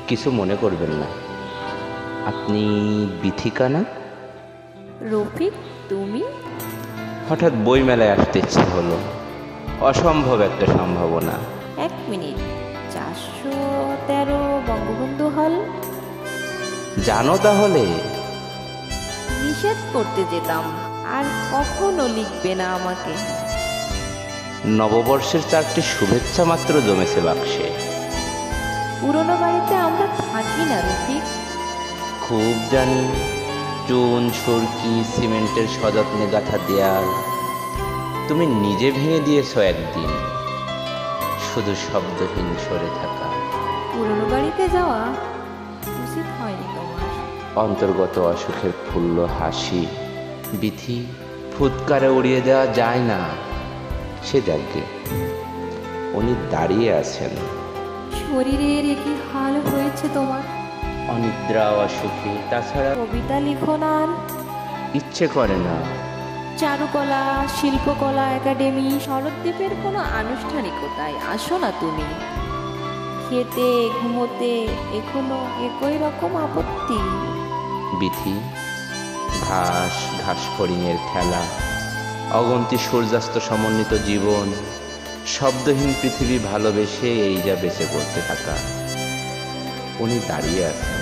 কিছু মনে করবেন না। আপনি বিথিকা না? রফিক, তুমি? হঠাৎ বইমেলায় আসতে ইচ্ছে হলো। অসম্ভব একটা সম্ভাবনা। 1 মিনিট। 413 বঙ্গবন্ধু হল? জানো তাহলে? নিষেধ করতে যেতাম, আর কখনো লিখবে না আমাকে। নববর্ষের 4টি শুভেচ্ছা মাত্র জমেছে বাক্সে। পুরনো বাড়িতে আমরা থাকি না রফিক। খুব জানি। চুন, সুরকি, সিমেন্টের সযত্নে গাঁথা দেয়াল তুমি নিজে ভেঙে দিয়েছ একদিন, শুধু শব্দহীন সরে থাকা। পুরনো বাড়িতে যাওয়া উচিত হয়নি তোমার। অন্তর্গত অসুখের ফুল্ল হাসি বিথি ফুৎকারে উড়িয়ে দেওয়া যায় না। সে দেখে উনি দাঁড়িয়ে আছেন। শরীরের একই হাল হয়েছে তোমার। অনিদ্রা অসুখী, তাছাড়া কবিতা লিখো না আর? ইচ্ছে করে না। চারুকলা, শিল্পকলা একাডেমি, শরৎদ্বীপের কোনো আনুষ্ঠানিকতায় আসো না তুমি। খেতে ঘুমোতে এখনো একই রকম আপত্তি। বিথি, ঘাস ঘাস ফড়িংয়ের খেলা, অগন্তি সূর্যাস্ত সমন্বিত জীবন, শব্দহীন পৃথিবী ভালোবেসে এই যা বেঁচে পড়তে থাকা। উনি দাঁড়িয়ে আছেন।